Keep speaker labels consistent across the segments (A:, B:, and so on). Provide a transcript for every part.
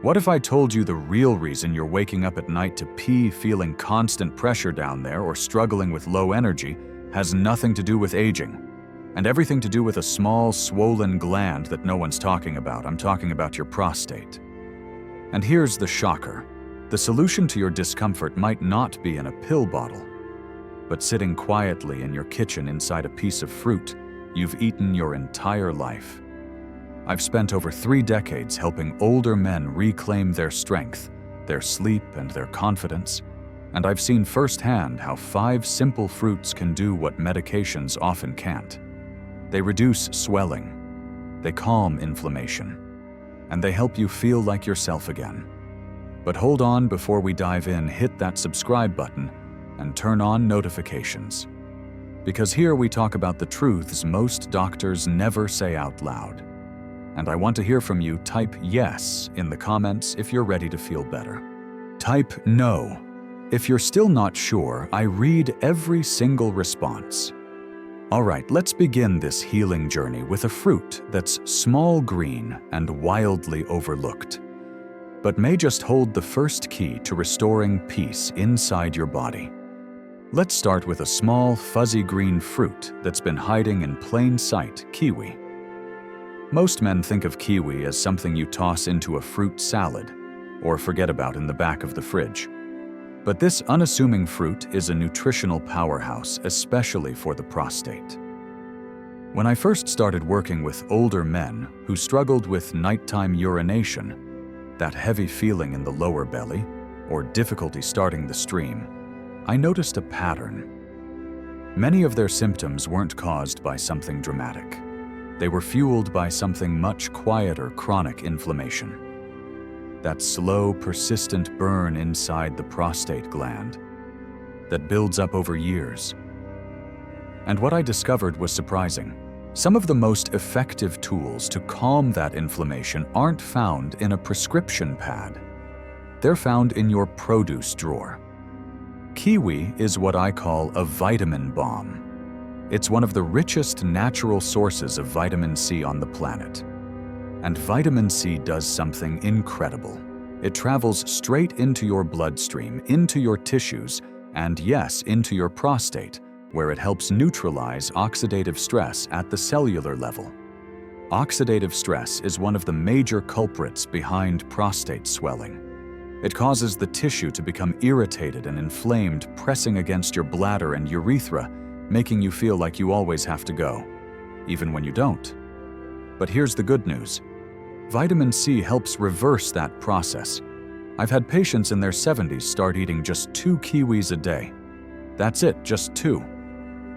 A: What if I told you the real reason you're waking up at night to pee, feeling constant pressure down there, or struggling with low energy has nothing to do with aging, and everything to do with a small, swollen gland that no one's talking about? I'm talking about your prostate. And here's the shocker. The solution to your discomfort might not be in a pill bottle, but sitting quietly in your kitchen inside a piece of fruit you've eaten your entire life. I've spent over 3 decades helping older men reclaim their strength, their sleep, and their confidence, and I've seen firsthand how 5 simple fruits can do what medications often can't. They reduce swelling, they calm inflammation, and they help you feel like yourself again. But hold on, before we dive in, hit that subscribe button and turn on notifications. Because here we talk about the truths most doctors never say out loud. And I want to hear from you. Type yes in the comments if you're ready to feel better. Type no if you're still not sure. I read every single response. All right, let's begin this healing journey with a fruit that's small, green, and wildly overlooked, but may just hold the first key to restoring peace inside your body. Let's start with a small, fuzzy green fruit that's been hiding in plain sight: kiwi. Most men think of kiwi as something you toss into a fruit salad or forget about in the back of the fridge. But this unassuming fruit is a nutritional powerhouse, especially for the prostate. When I first started working with older men who struggled with nighttime urination, that heavy feeling in the lower belly, or difficulty starting the stream, I noticed a pattern. Many of their symptoms weren't caused by something dramatic. They were fueled by something much quieter: chronic inflammation. That slow, persistent burn inside the prostate gland that builds up over years. And what I discovered was surprising. Some of the most effective tools to calm that inflammation aren't found in a prescription pad. They're found in your produce drawer. Kiwi is what I call a vitamin bomb. It's one of the richest natural sources of vitamin C on the planet. And vitamin C does something incredible. It travels straight into your bloodstream, into your tissues, and yes, into your prostate, where it helps neutralize oxidative stress at the cellular level. Oxidative stress is one of the major culprits behind prostate swelling. It causes the tissue to become irritated and inflamed, pressing against your bladder and urethra, making you feel like you always have to go, even when you don't. But here's the good news. Vitamin C helps reverse that process. I've had patients in their 70s start eating just 2 kiwis a day. That's it, just 2.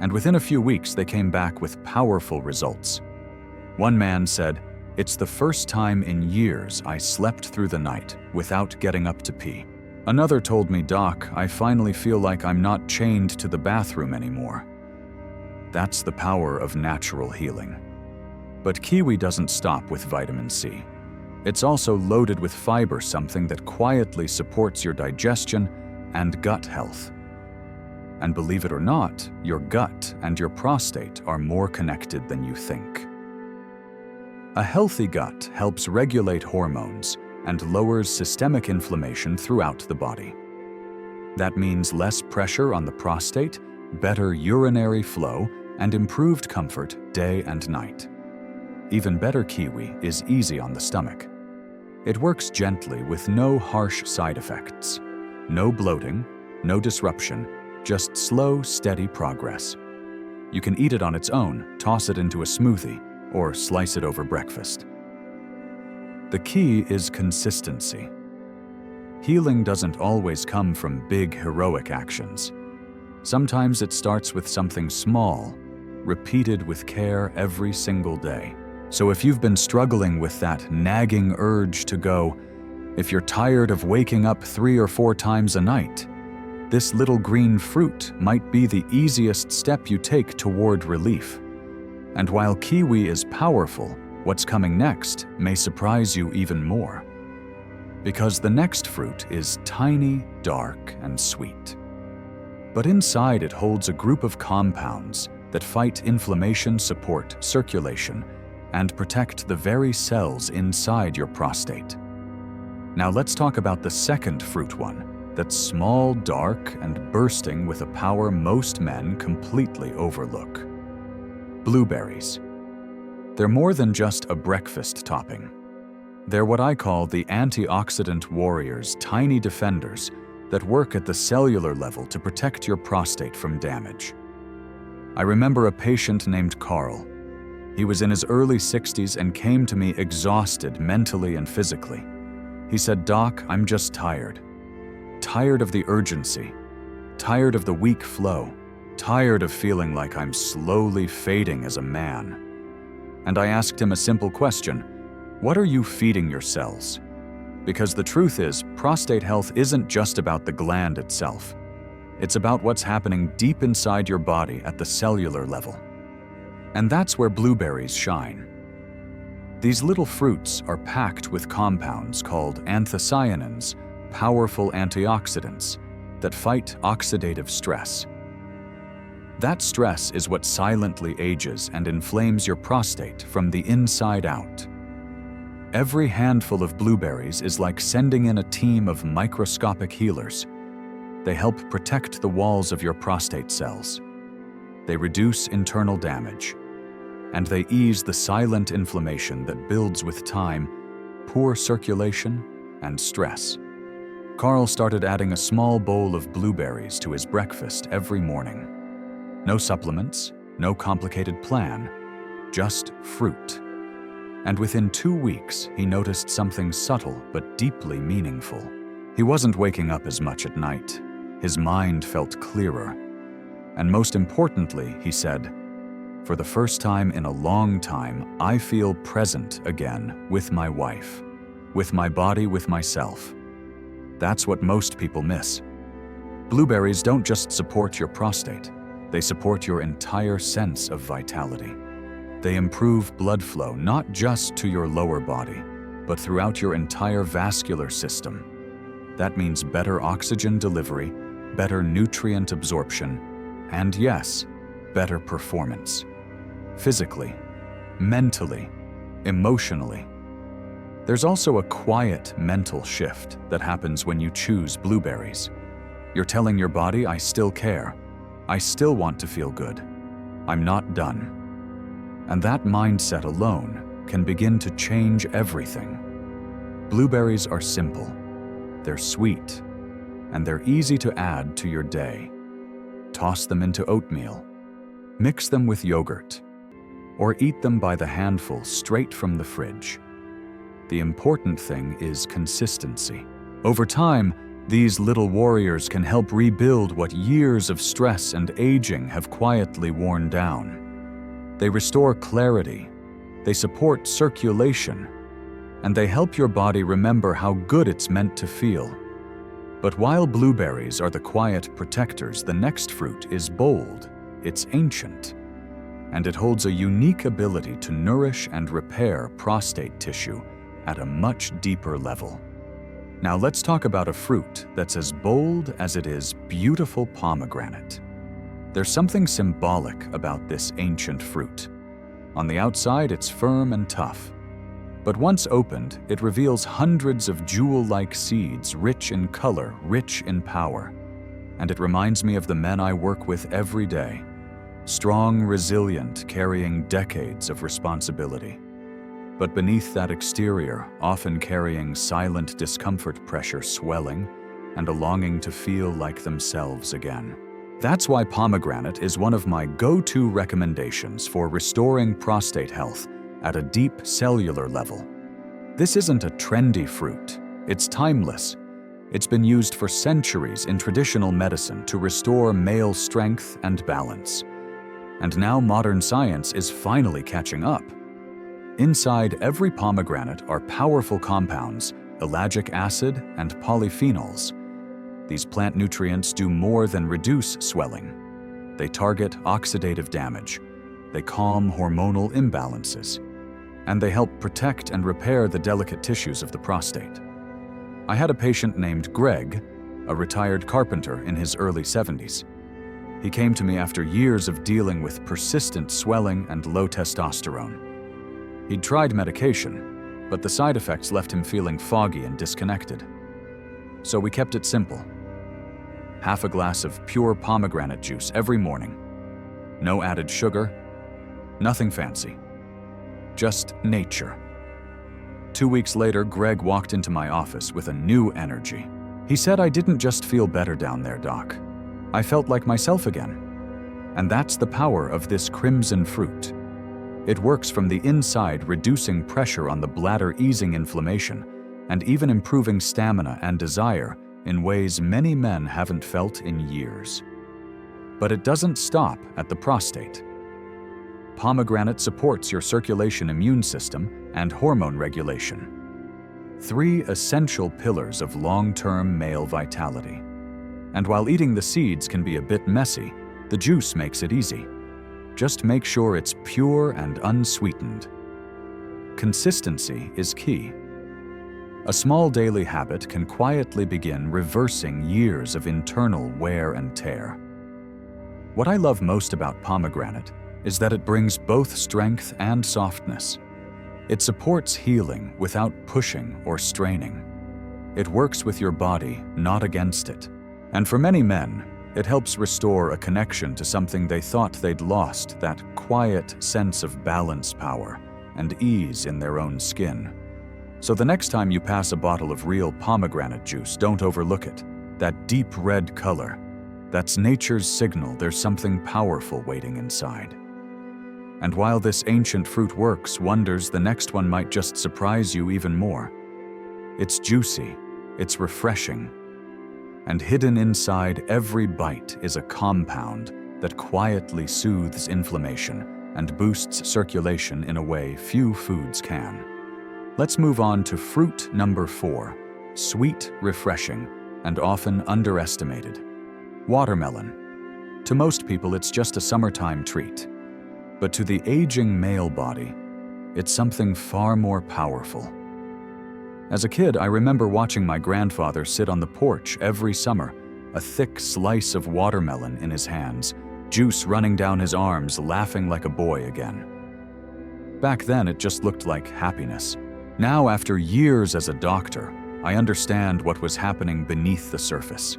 A: And within a few weeks, they came back with powerful results. One man said, "It's the first time in years I slept through the night without getting up to pee." Another told me, "Doc, I finally feel like I'm not chained to the bathroom anymore." That's the power of natural healing. But kiwi doesn't stop with vitamin C. It's also loaded with fiber, something that quietly supports your digestion and gut health. And believe it or not, your gut and your prostate are more connected than you think. A healthy gut helps regulate hormones and lowers systemic inflammation throughout the body. That means less pressure on the prostate, better urinary flow, and improved comfort day and night. Even better, kiwi is easy on the stomach. It works gently with no harsh side effects. No bloating, no disruption, just slow, steady progress. You can eat it on its own, toss it into a smoothie, or slice it over breakfast. The key is consistency. Healing doesn't always come from big, heroic actions. Sometimes it starts with something small, repeated with care every single day. So if you've been struggling with that nagging urge to go, if you're tired of waking up 3 or 4 times a night, this little green fruit might be the easiest step you take toward relief. And while kiwi is powerful, what's coming next may surprise you even more. Because the next fruit is tiny, dark, and sweet. But inside it holds a group of compounds that fight inflammation, support circulation, and protect the very cells inside your prostate. Now let's talk about the second fruit one, that's small, dark, and bursting with a power most men completely overlook. Blueberries. They're more than just a breakfast topping. They're what I call the antioxidant warriors, tiny defenders that work at the cellular level to protect your prostate from damage. I remember a patient named Carl. He was in his early 60s and came to me exhausted mentally and physically. He said, "Doc, I'm just tired. Tired of the urgency. Tired of the weak flow. Tired of feeling like I'm slowly fading as a man." And I asked him a simple question: what are you feeding your cells? Because the truth is, prostate health isn't just about the gland itself. It's about what's happening deep inside your body at the cellular level. And that's where blueberries shine. These little fruits are packed with compounds called anthocyanins, powerful antioxidants that fight oxidative stress. That stress is what silently ages and inflames your prostate from the inside out. Every handful of blueberries is like sending in a team of microscopic healers. They help protect the walls of your prostate cells. They reduce internal damage. And they ease the silent inflammation that builds with time, poor circulation, and stress. Carl started adding a small bowl of blueberries to his breakfast every morning. No supplements, no complicated plan, just fruit. And within 2 weeks, he noticed something subtle but deeply meaningful. He wasn't waking up as much at night. His mind felt clearer. And most importantly, he said, "For the first time in a long time, I feel present again with my wife, with my body, with myself." That's what most people miss. Blueberries don't just support your prostate. They support your entire sense of vitality. They improve blood flow not just to your lower body, but throughout your entire vascular system. That means better oxygen delivery, better nutrient absorption, and yes, better performance. Physically, mentally, emotionally. There's also a quiet mental shift that happens when you choose blueberries. You're telling your body, "I still care. I still want to feel good. I'm not done." And that mindset alone can begin to change everything. Blueberries are simple, they're sweet, and they're easy to add to your day. Toss them into oatmeal, mix them with yogurt, or eat them by the handful straight from the fridge. The important thing is consistency. Over time, these little warriors can help rebuild what years of stress and aging have quietly worn down. They restore clarity, they support circulation, and they help your body remember how good it's meant to feel. But while blueberries are the quiet protectors, the next fruit is bold, it's ancient, and it holds a unique ability to nourish and repair prostate tissue at a much deeper level. Now let's talk about a fruit that's as bold as it is beautiful: pomegranate. There's something symbolic about this ancient fruit. On the outside, it's firm and tough. But once opened, it reveals hundreds of jewel-like seeds, rich in color, rich in power. And it reminds me of the men I work with every day. Strong, resilient, carrying decades of responsibility. But beneath that exterior, often carrying silent discomfort, pressure, swelling, and a longing to feel like themselves again. That's why pomegranate is one of my go-to recommendations for restoring prostate health at a deep cellular level. This isn't a trendy fruit. It's timeless. It's been used for centuries in traditional medicine to restore male strength and balance. And now modern science is finally catching up. Inside every pomegranate are powerful compounds, ellagic acid and polyphenols. These plant nutrients do more than reduce swelling. They target oxidative damage. They calm hormonal imbalances. And they help protect and repair the delicate tissues of the prostate. I had a patient named Greg, a retired carpenter in his early 70s. He came to me after years of dealing with persistent swelling and low testosterone. He'd tried medication, but the side effects left him feeling foggy and disconnected. So we kept it simple. Half a glass of pure pomegranate juice every morning. No added sugar, nothing fancy. Just nature. 2 weeks later, Greg walked into my office with a new energy. He said, "I didn't just feel better down there, Doc. I felt like myself again." And that's the power of this crimson fruit. It works from the inside, reducing pressure on the bladder, easing inflammation, and even improving stamina and desire in ways many men haven't felt in years. But it doesn't stop at the prostate. Pomegranate supports your circulation, immune system, and hormone regulation. 3 essential pillars of long-term male vitality. And while eating the seeds can be a bit messy, the juice makes it easy. Just make sure it's pure and unsweetened. Consistency is key. A small daily habit can quietly begin reversing years of internal wear and tear. What I love most about pomegranate is that it brings both strength and softness. It supports healing without pushing or straining. It works with your body, not against it. And for many men, it helps restore a connection to something they thought they'd lost, that quiet sense of balance, power, and ease in their own skin. So the next time you pass a bottle of real pomegranate juice, don't overlook it. That deep red color, that's nature's signal there's something powerful waiting inside. And while this ancient fruit works wonders, the next one might just surprise you even more. It's juicy, it's refreshing, and hidden inside every bite is a compound that quietly soothes inflammation and boosts circulation in a way few foods can. Let's move on to fruit number 4, sweet, refreshing, and often underestimated. Watermelon. To most people, it's just a summertime treat. But to the aging male body, it's something far more powerful. As a kid, I remember watching my grandfather sit on the porch every summer, a thick slice of watermelon in his hands, juice running down his arms, laughing like a boy again. Back then, it just looked like happiness. Now, after years as a doctor, I understand what was happening beneath the surface.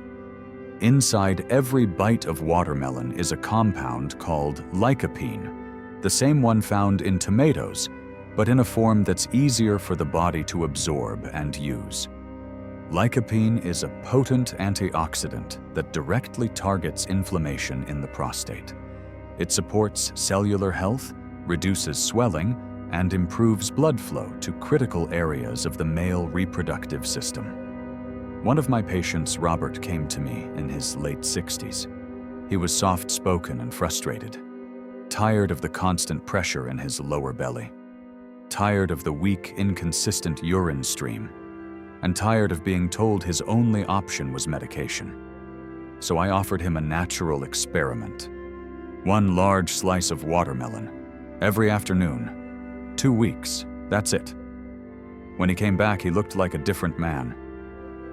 A: Inside every bite of watermelon is a compound called lycopene, the same one found in tomatoes, but in a form that's easier for the body to absorb and use. Lycopene is a potent antioxidant that directly targets inflammation in the prostate. It supports cellular health, reduces swelling, and improves blood flow to critical areas of the male reproductive system. One of my patients, Robert, came to me in his late 60s. He was soft-spoken and frustrated, tired of the constant pressure in his lower belly, tired of the weak, inconsistent urine stream, and tired of being told his only option was medication. So I offered him a natural experiment. 1 large slice of watermelon, every afternoon. 2 weeks, that's it. When he came back, he looked like a different man.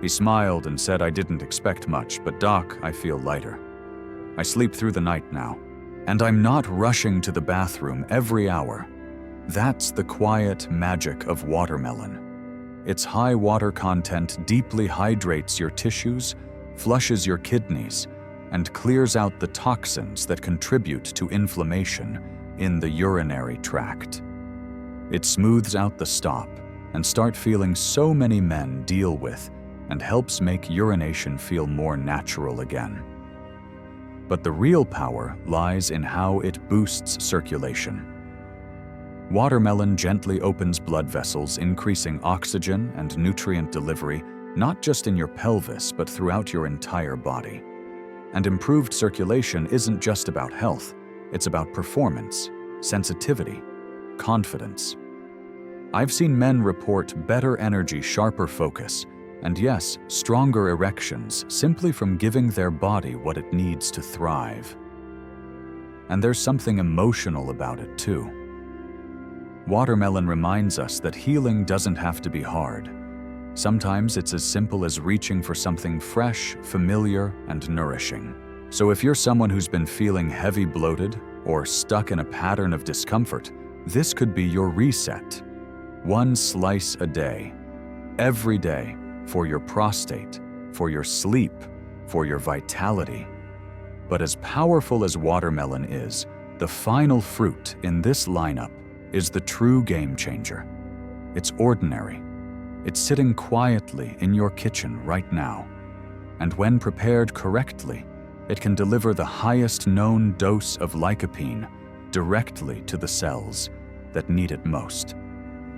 A: He smiled and said, "I didn't expect much, but Doc, I feel lighter. I sleep through the night now, and I'm not rushing to the bathroom every hour." That's the quiet magic of watermelon. Its high water content deeply hydrates your tissues, flushes your kidneys, and clears out the toxins that contribute to inflammation in the urinary tract. It smooths out the stop and start feeling so many men deal with, and helps make urination feel more natural again. But the real power lies in how it boosts circulation. Watermelon gently opens blood vessels, increasing oxygen and nutrient delivery, not just in your pelvis, but throughout your entire body. And improved circulation isn't just about health, it's about performance, sensitivity, confidence. I've seen men report better energy, sharper focus, and yes, stronger erections simply from giving their body what it needs to thrive. And there's something emotional about it too. Watermelon reminds us that healing doesn't have to be hard. Sometimes it's as simple as reaching for something fresh, familiar, and nourishing. So if you're someone who's been feeling heavy, bloated, or stuck in a pattern of discomfort, this could be your reset. 1 slice a day, every day, for your prostate, for your sleep, for your vitality. But as powerful as watermelon is, the final fruit in this lineup is the true game changer. It's ordinary. It's sitting quietly in your kitchen right now. And when prepared correctly, it can deliver the highest known dose of lycopene directly to the cells that need it most.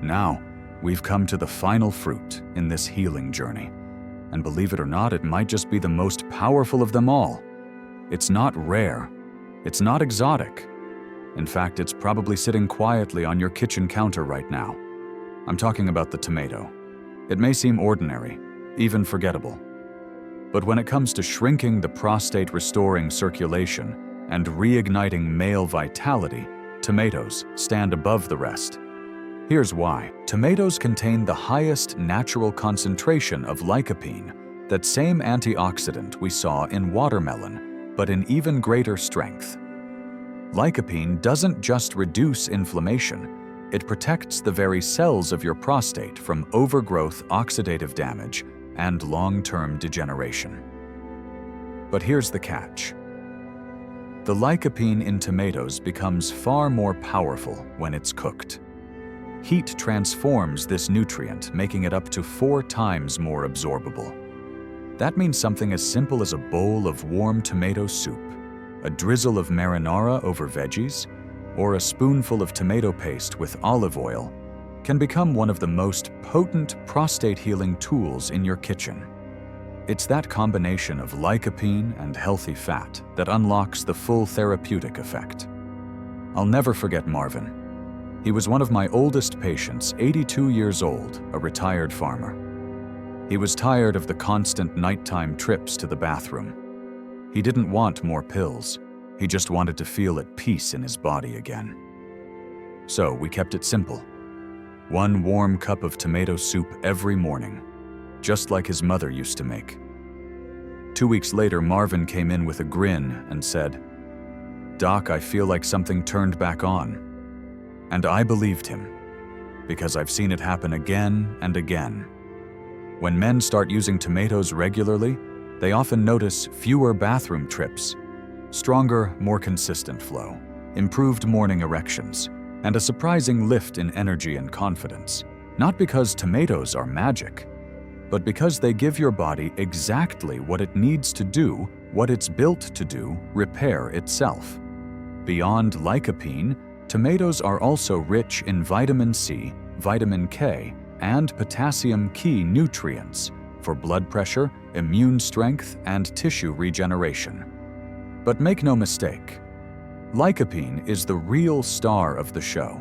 A: Now, we've come to the final fruit in this healing journey. And believe it or not, it might just be the most powerful of them all. It's not rare. It's not exotic. In fact, it's probably sitting quietly on your kitchen counter right now. I'm talking about the tomato. It may seem ordinary, even forgettable. But when it comes to shrinking the prostate, restoring circulation, and reigniting male vitality, tomatoes stand above the rest. Here's why. Tomatoes contain the highest natural concentration of lycopene, that same antioxidant we saw in watermelon, but in even greater strength. Lycopene doesn't just reduce inflammation, it protects the very cells of your prostate from overgrowth, oxidative damage, and long-term degeneration. But here's the catch. The lycopene in tomatoes becomes far more powerful when it's cooked. Heat transforms this nutrient, making it up to 4 times more absorbable. That means something as simple as a bowl of warm tomato soup, a drizzle of marinara over veggies, or a spoonful of tomato paste with olive oil can become one of the most potent prostate-healing tools in your kitchen. It's that combination of lycopene and healthy fat that unlocks the full therapeutic effect. I'll never forget Marvin. He was one of my oldest patients, 82 years old, a retired farmer. He was tired of the constant nighttime trips to the bathroom. He didn't want more pills. He just wanted to feel at peace in his body again. So we kept it simple. 1 warm cup of tomato soup every morning, just like his mother used to make. 2 weeks later, Marvin came in with a grin and said, "Doc, I feel like something turned back on." And I believed him, because I've seen it happen again and again. When men start using tomatoes regularly, they often notice fewer bathroom trips, stronger, more consistent flow, improved morning erections, and a surprising lift in energy and confidence. Not because tomatoes are magic, but because they give your body exactly what it needs to do, what it's built to do, repair itself. Beyond lycopene, tomatoes are also rich in vitamin C, vitamin K, and potassium key nutrients for blood pressure, immune strength, and tissue regeneration. But make no mistake, lycopene is the real star of the show.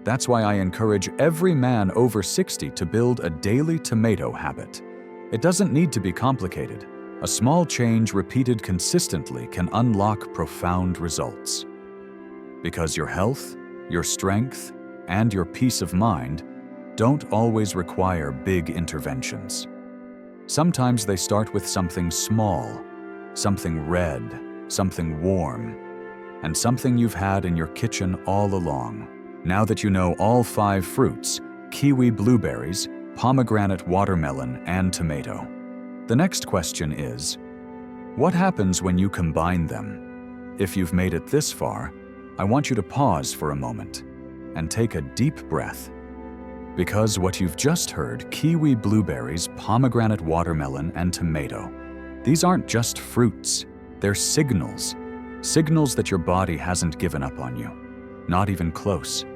A: That's why I encourage every man over 60 to build a daily tomato habit. It doesn't need to be complicated. A small change repeated consistently can unlock profound results. Because your health, your strength, and your peace of mind don't always require big interventions. Sometimes they start with something small, something red, something warm, and something you've had in your kitchen all along. Now that you know all 5 fruits, kiwi, blueberries, pomegranate, watermelon, and tomato, the next question is, what happens when you combine them? If you've made it this far, I want you to pause for a moment and take a deep breath. Because what you've just heard, kiwi, blueberries, pomegranate, watermelon, and tomato, these aren't just fruits, they're signals. Signals that your body hasn't given up on you, not even close.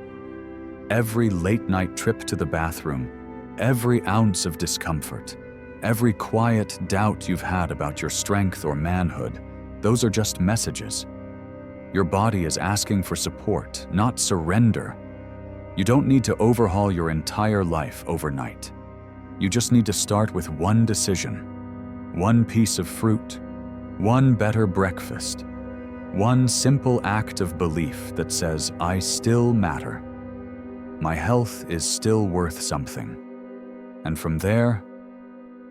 A: Every late-night trip to the bathroom, every ounce of discomfort, every quiet doubt you've had about your strength or manhood, those are just messages. Your body is asking for support, not surrender. You don't need to overhaul your entire life overnight. You just need to start with one decision, one piece of fruit, one better breakfast, one simple act of belief that says, I still matter. My health is still worth something. And from there,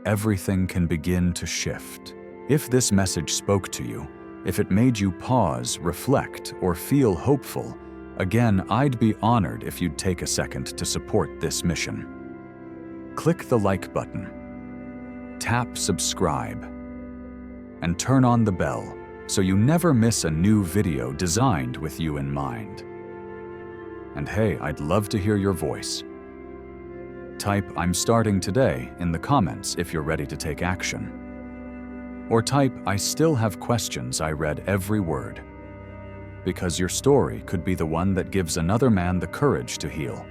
A: everything can begin to shift. If this message spoke to you, if it made you pause, reflect, or feel hopeful, Again, I'd be honored if you'd take a second to support this mission. Click the like button, tap subscribe, and turn on the bell so you never miss a new video designed with you in mind. And hey, I'd love to hear your voice. Type "I'm starting today" in the comments if you're ready to take action. Or type "I still have questions, I read every word." Because your story could be the one that gives another man the courage to heal.